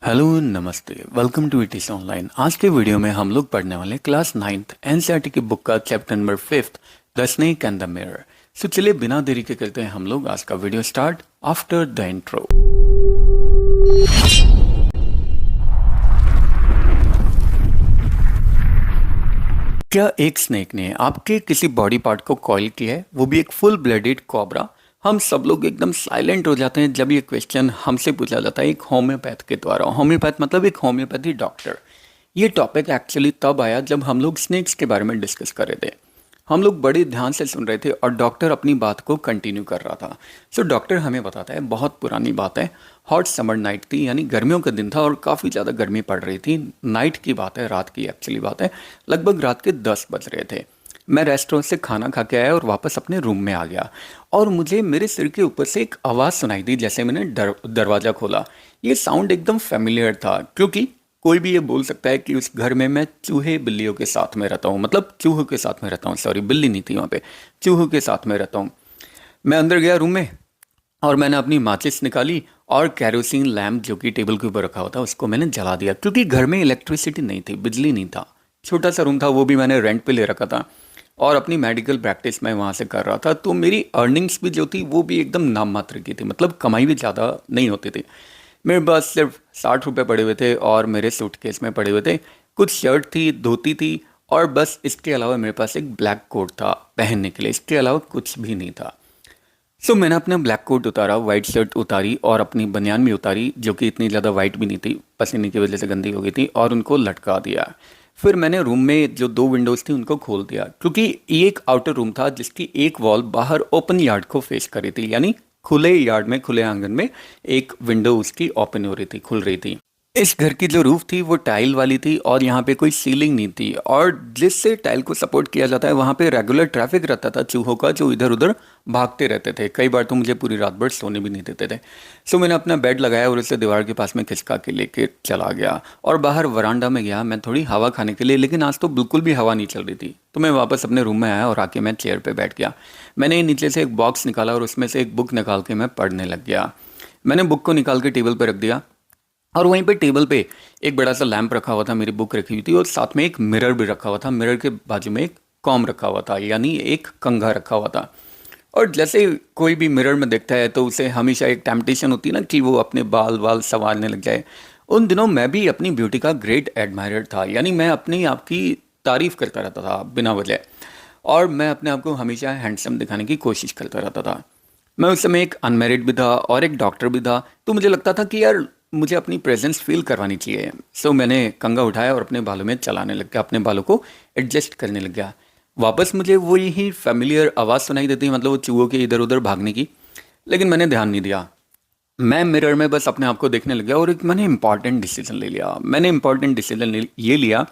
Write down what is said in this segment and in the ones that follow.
Hello नमस्ते, welcome to इटिस online. आज के वीडियो में हम लोग पढ़ने वाले क्लास 9th एनसीईआरटी की बुक का chapter number 5th the snake and the mirror. So चलिए बिना देरी के करते हैं हम लोग आज का video start after the intro. क्या एक स्नेक ने आपके किसी बॉडी पार्ट को कॉइल किया है, वो भी एक फुल ब्लडेड कॉबरा? हम सब लोग एकदम साइलेंट हो जाते हैं जब ये क्वेश्चन हमसे पूछा जाता है एक होम्योपैथ के द्वारा। होम्योपैथ मतलब एक होम्योपैथी डॉक्टर। ये टॉपिक एक्चुअली तब आया जब हम लोग स्नेक्स के बारे में डिस्कस कर रहे थे। हम लोग बड़े ध्यान से सुन रहे थे और डॉक्टर अपनी बात को कंटिन्यू कर रहा था। सो डॉक्टर हमें बताता है, बहुत पुरानी बात है, हॉट समर नाइट थी, यानी गर्मियों का दिन था और काफ़ी ज़्यादा गर्मी पड़ रही थी। नाइट की बात है, रात की एक्चुअली बात है। लगभग रात के 10 बज रहे थे। मैं रेस्टोरेंट से खाना खा के आया और वापस अपने रूम में आ गया और मुझे मेरे सिर के ऊपर से एक आवाज़ सुनाई दी जैसे मैंने दरवाज़ा खोला। ये साउंड एकदम फेमिलियर था, क्योंकि कोई भी ये बोल सकता है कि उस घर में मैं चूहे बिल्लियों के साथ में रहता हूँ, मतलब चूहों के साथ में रहता हूँ, सॉरी बिल्ली नहीं थी वहाँ पे, चूहों के साथ में रहता हूँ। मैं अंदर गया रूम में और मैंने अपनी माचिस निकाली और कैरोसिन लैम्प जो कि टेबल के ऊपर रखा हुआ था उसको मैंने जला दिया, क्योंकि घर में इलेक्ट्रिसिटी नहीं थी, बिजली नहीं था। छोटा सा रूम था, वो भी मैंने रेंट पे ले रखा था और अपनी मेडिकल प्रैक्टिस मैं वहाँ से कर रहा था। तो मेरी अर्निंग्स भी जो थी वो भी एकदम नाम मात्र की थी, मतलब कमाई भी ज़्यादा नहीं होती थी। मेरे पास सिर्फ 60 रुपये पड़े हुए थे और मेरे सूटकेस में पड़े हुए थे कुछ शर्ट थी, धोती थी और बस इसके अलावा मेरे पास एक ब्लैक कोट था पहनने के लिए। इसके अलावा कुछ भी नहीं था। सो मैंने अपना ब्लैक कोट उतारा, वाइट शर्ट उतारी और अपनी बनियान भी उतारी जो कि इतनी ज़्यादा वाइट भी नहीं थी, पसीने की वजह से गंदी हो गई थी, और उनको लटका दिया। फिर मैंने रूम में जो 2 विंडोज़ थी उनको खोल दिया, क्योंकि ये एक आउटर रूम था जिसकी एक वॉल बाहर ओपन यार्ड को फेस कर रही थी, यानी खुले यार्ड में, खुले आंगन में एक विंडो उसकी ओपन हो रही थी, खुल रही थी। इस घर की जो रूफ थी वो टाइल वाली थी और यहाँ पे कोई सीलिंग नहीं थी, और जिससे टाइल को सपोर्ट किया जाता है वहाँ पे रेगुलर ट्रैफिक रहता था चूहों का, जो इधर उधर भागते रहते थे। कई बार तो मुझे पूरी रात भर सोने भी नहीं देते थे। सो मैंने अपना बेड लगाया और उसे दीवार के पास में खिसका के लेके चला गया और बाहर वरांडा में गया मैं थोड़ी हवा खाने के लिए, लेकिन आज तो बिल्कुल भी हवा नहीं चल रही थी। तो मैं वापस अपने रूम में आया और आके मैं चेयर पर बैठ गया। मैंने नीचे से एक बॉक्स निकाला और उसमें से एक बुक निकाल के मैं पढ़ने लग गया। मैंने बुक को निकाल के टेबल पर रख दिया और वहीं पे टेबल पे एक बड़ा सा लैंप रखा हुआ था, मेरी बुक रखी हुई थी और साथ में एक मिरर भी रखा हुआ था। मिरर के बाजू में एक कॉम रखा हुआ था, यानी एक कंघा रखा हुआ था। और जैसे कोई भी मिरर में देखता है तो उसे हमेशा एक टेम्पटेशन होती है ना कि वो अपने बाल वाल संवारने लग जाए। उन दिनों मैं भी अपनी ब्यूटी का ग्रेट एडमायरर था, यानी मैं अपने आप की तारीफ करता रहता था बिना वजह, और मैं अपने आप को हमेशा हैंडसम दिखाने की कोशिश करता रहता था। मैं उस समय एक अनमेरिड भी था और एक डॉक्टर भी था, तो मुझे लगता था कि यार मुझे अपनी प्रेजेंस फील करवानी चाहिए। सो मैंने कंघा उठाया और अपने बालों में चलाने लग गया, अपने बालों को एडजस्ट करने लग गया। वापस मुझे वो यही फेमिलियर आवाज़ सुनाई देती है, मतलब वो चूहों के इधर उधर भागने की, लेकिन मैंने ध्यान नहीं दिया। मैं मिरर में बस अपने आप को देखने लग गया और एक मैंने इंपॉर्टेंट डिसीजन ले लिया। मैंने इंपॉर्टेंट डिसीजन ये लिया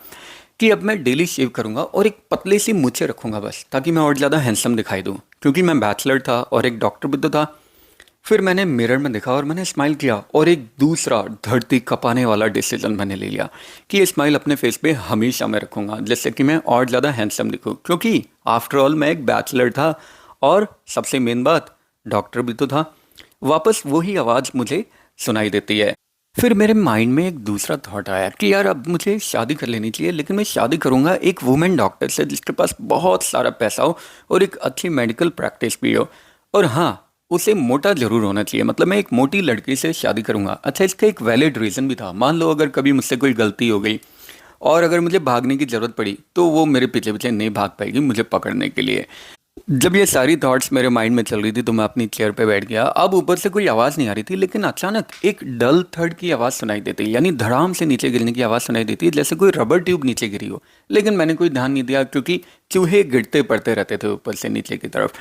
कि अब मैं डेली शेव करूंगा और एक पतली सी मूछें रखूंगा बस, ताकि मैं और ज़्यादा हैंडसम दिखाई दूं, क्योंकि मैं बैचलर था और एक डॉक्टर भी तो था। फिर मैंने मिरर में देखा और मैंने स्माइल किया और एक दूसरा धरती कपाने वाला डिसीजन मैंने ले लिया कि ये स्माइल अपने फेस पे हमेशा मैं रखूंगा, जिससे कि मैं और ज़्यादा हैंडसम दिखूं, क्योंकि आफ्टर ऑल मैं एक बैचलर था और सबसे मेन बात डॉक्टर भी तो था। वापस वही आवाज़ मुझे सुनाई देती है। फिर मेरे माइंड में एक दूसरा थॉट आया कि यार अब मुझे शादी कर लेनी चाहिए, लेकिन मैं शादी करूंगा एक वुमेन डॉक्टर से जिसके पास बहुत सारा पैसा हो और एक अच्छी मेडिकल प्रैक्टिस भी हो, और हाँ उसे मोटा जरूर होना चाहिए, मतलब मैं एक मोटी लड़की से शादी करूंगा। अच्छा, इसका एक वैलिड रीज़न भी था। मान लो अगर कभी मुझसे कोई गलती हो गई और अगर मुझे भागने की ज़रूरत पड़ी तो वो मेरे पीछे पीछे नहीं भाग पाएगी मुझे पकड़ने के लिए। जब ये सारी थॉट्स मेरे माइंड में चल रही थी तो मैं अपनी चेयर पे बैठ गया। अब ऊपर से कोई आवाज़ नहीं आ रही थी, लेकिन अचानक एक डल थर्ड की आवाज़ सुनाई देती, यानी धड़ाम से नीचे गिरने की आवाज़ सुनाई देती, जैसे कोई रबर ट्यूब नीचे गिरी हो। लेकिन मैंने कोई ध्यान नहीं दिया, क्योंकि चूहे गिरते पड़ते रहते थे ऊपर से नीचे की तरफ,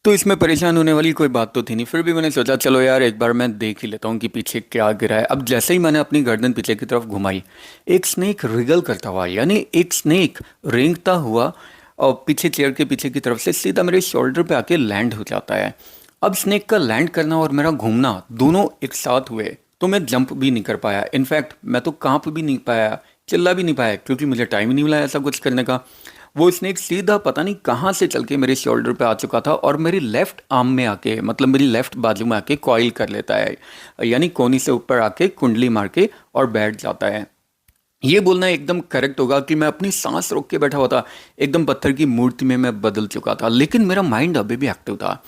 तो इसमें परेशान होने वाली कोई बात तो थी नहीं। फिर भी मैंने सोचा चलो यार एक बार मैं देख ही लेता हूँ कि पीछे क्या गिरा है। अब जैसे ही मैंने अपनी गर्दन पीछे की तरफ घुमाई, एक स्नेक रिगल करता हुआ, यानी एक स्नेक रेंगता हुआ और पीछे चेयर के पीछे की तरफ से सीधा मेरे शोल्डर पे आके लैंड हो जाता है। अब स्नेक का लैंड करना और मेरा घूमना दोनों एक साथ हुए, तो मैं जंप भी नहीं कर पाया। इनफैक्ट मैं तो कांप भी नहीं पाया, चिल्ला भी नहीं पाया, क्योंकि मुझे टाइम ही नहीं मिला ऐसा कुछ करने का। वो स्नेक सीधा पता नहीं कहाँ से चल के मेरे शोल्डर पे आ चुका था और मेरी लेफ्ट आर्म में आके, मतलब मेरी लेफ्ट बाजू में आके कॉइल कर लेता है, यानी कोनी से ऊपर आके कुंडली मार के और बैठ जाता है। ये बोलना एकदम करेक्ट होगा कि मैं अपनी सांस रोक के बैठा हुआ था, एकदम पत्थर की मूर्ति में मैं बदल चुका था, लेकिन मेरा माइंड अभी भी एक्टिव था।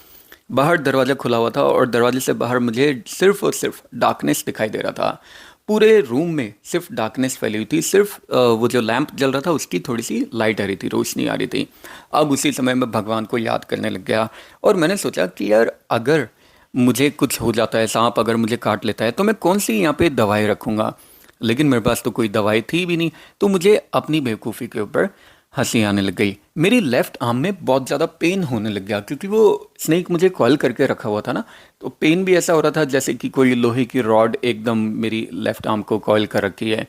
बाहर दरवाज़ा खुला हुआ था और दरवाजे से बाहर मुझे सिर्फ और सिर्फ डार्कनेस दिखाई दे रहा था। पूरे रूम में सिर्फ डार्कनेस फैली हुई थी, सिर्फ वो जो लैंप जल रहा था उसकी थोड़ी सी लाइट आ रही थी, रोशनी आ रही थी। अब उसी समय मैं भगवान को याद करने लग गया और मैंने सोचा कि यार अगर मुझे कुछ हो जाता है, सांप अगर मुझे काट लेता है, तो मैं कौन सी यहाँ पे दवाई रखूँगा। लेकिन मेरे पास तो कोई दवाई थी भी नहीं, तो मुझे अपनी बेवकूफ़ी के ऊपर हंसी आने लग गई। मेरी लेफ्ट आर्म में बहुत ज़्यादा पेन होने लग गया, क्योंकि वो स्नेक मुझे कॉइल करके रखा हुआ था ना, तो पेन भी ऐसा हो रहा था जैसे कि कोई लोहे की रॉड एकदम मेरी लेफ्ट आर्म को कॉइल कर रखी है।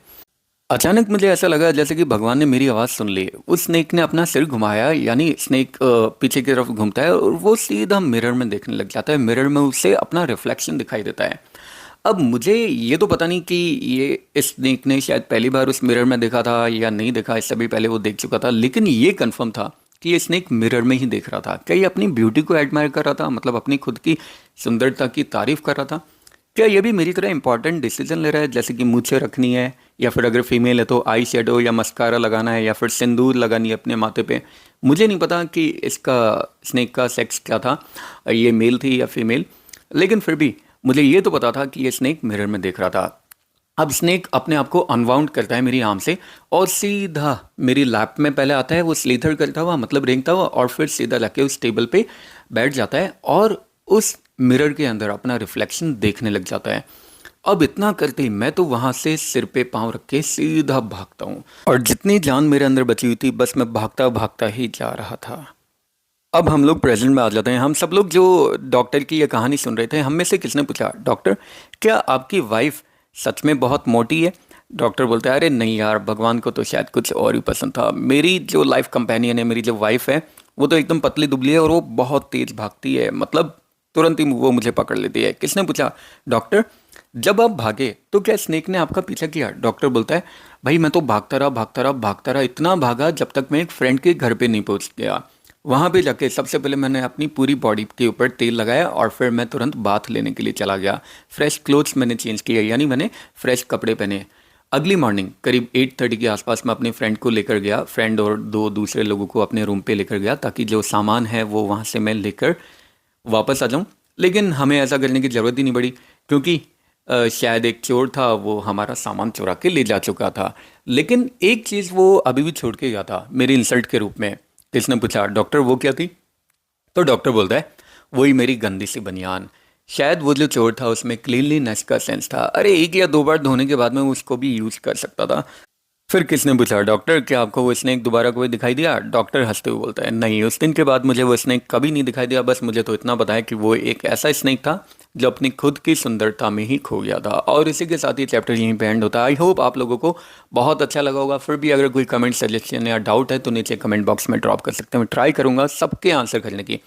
अचानक मुझे ऐसा लगा जैसे कि भगवान ने मेरी आवाज़ सुन ली। उस स्नेक ने अपना सिर घुमाया, यानी स्नेक पीछे की तरफ घूमता है और वो सीधा मिरर में देखने लग जाता है। मिरर में उसे अपना रिफ्लेक्शन दिखाई देता है। अब मुझे ये तो पता नहीं कि ये स्नेक ने शायद पहली बार उस मिरर में देखा था या नहीं देखा, इससे भी पहले वो देख चुका था, लेकिन ये कंफर्म था कि ये स्नेक मिरर में ही देख रहा था। क्या ये अपनी ब्यूटी को एडमायर कर रहा था, मतलब अपनी खुद की सुंदरता की तारीफ कर रहा था? क्या ये भी मेरी तरह इंपॉर्टेंट डिसीजन ले रहा है, जैसे कि मूछें रखनी है, या फिर अगर फीमेल है तो आई शेडो या मस्कारा लगाना है, या फिर सिंदूर लगानी है अपने माथे पे? मुझे नहीं पता कि इसका स्नेक का सेक्स क्या था, ये मेल थी या फीमेल, लेकिन फिर भी मुझे ये तो पता था कि ये स्नेक मिरर में देख रहा था। अब स्नेक अपने आप को अनवाउंड करता है मेरी आर्म से और सीधा मेरी लैप में पहले आता है, वो स्लीथर करता हुआ, मतलब रेंगता हुआ, और फिर सीधा जाके उस टेबल पे बैठ जाता है और उस मिरर के अंदर अपना रिफ्लेक्शन देखने लग जाता है। अब इतना करते ही मैं तो वहाँ से सिर पे पाँव रख के सीधा भागता हूँ, और जितनी जान मेरे अंदर बची हुई थी बस मैं भागता भागता ही जा रहा था। अब हम लोग प्रेजेंट में आ जाते हैं। हम सब लोग जो डॉक्टर की ये कहानी सुन रहे थे, हम में से किसने पूछा, डॉक्टर क्या आपकी वाइफ सच में बहुत मोटी है? डॉक्टर बोलता है, अरे नहीं यार, भगवान को तो शायद कुछ और ही पसंद था। मेरी जो लाइफ कंपेनियन है, मेरी जो वाइफ है, वो तो एकदम पतली दुबली है और वो बहुत तेज भागती है, मतलब तुरंत ही वो मुझे पकड़ लेती है। किसने पूछा, डॉक्टर जब आप भागे तो क्या स्नेक ने आपका पीछा किया? डॉक्टर बोलता है, भाई मैं तो भागता रहा भागता रहा भागता रहा, इतना भागा जब तक मैं एक फ्रेंड के घर पे नहीं पहुंच गया। वहाँ पे जाके सबसे पहले मैंने अपनी पूरी बॉडी के ऊपर तेल लगाया और फिर मैं तुरंत बाथ लेने के लिए चला गया। फ्रेश क्लोथ्स मैंने चेंज किया, यानी मैंने फ्रेश कपड़े पहने। अगली मॉर्निंग करीब 8:30 के आसपास मैं अपने फ्रेंड को लेकर गया, फ्रेंड और 2 दूसरे लोगों को अपने रूम पे लेकर गया, ताकि जो सामान है वो वहाँ से मैं लेकर वापस आ जाऊँ। लेकिन हमें ऐसा करने की ज़रूरत ही नहीं पड़ी, क्योंकि शायद एक चोर था, वो हमारा सामान चुरा के ले जा चुका था। लेकिन एक चीज़ वो अभी भी छोड़ के गया था मेरी इंसल्ट के रूप में। किसने पूछा, डॉक्टर वो क्या थी? तो डॉक्टर बोलता है, वही मेरी गंदी सी बनियान। शायद वो जो चोर था उसमें क्लीनलीनेस का सेंस था। अरे 1 या 2 बार धोने के बाद में उसको भी यूज कर सकता था। फिर किसने पूछा, डॉक्टर क्या आपको वो स्नेक दोबारा कोई दिखाई दिया? डॉक्टर हंसते हुए बोलता है, नहीं, उस दिन के बाद मुझे वो स्नेक कभी नहीं दिखाई दिया। बस मुझे तो इतना पता है कि वो एक ऐसा स्नेक था जो अपनी खुद की सुंदरता में ही खो गया था। और इसी के साथ ही चैप्टर यहीं पे एंड होता है। आई होप आप लोगों को बहुत अच्छा लगा होगा। फिर भी अगर कोई कमेंट, सजेशन या डाउट है तो नीचे कमेंट बॉक्स में ड्रॉप कर सकते हैं। मैं ट्राई करूँगा सबके आंसर करने की।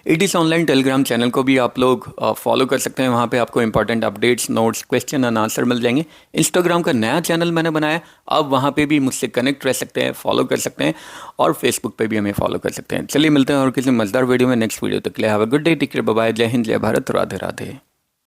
इटिस ऑनलाइन टेलीग्राम चैनल को भी आप लोग फॉलो कर सकते हैं। वहाँ पे आपको important updates, notes, question and answer मिल जाएंगे। इंस्टाग्राम का नया चैनल मैंने बनाया, आप वहाँ पे भी मुझसे कनेक्ट रह सकते हैं, फॉलो कर सकते हैं, और फेसबुक पे भी हमें फॉलो कर सकते हैं। चलिए मिलते हैं और किसी मजेदार वीडियो में नेक्स्ट वीडियो तक के लिए। Have a good day, take care, bye bye, जय हिंद, जय भारत, राधे राधे।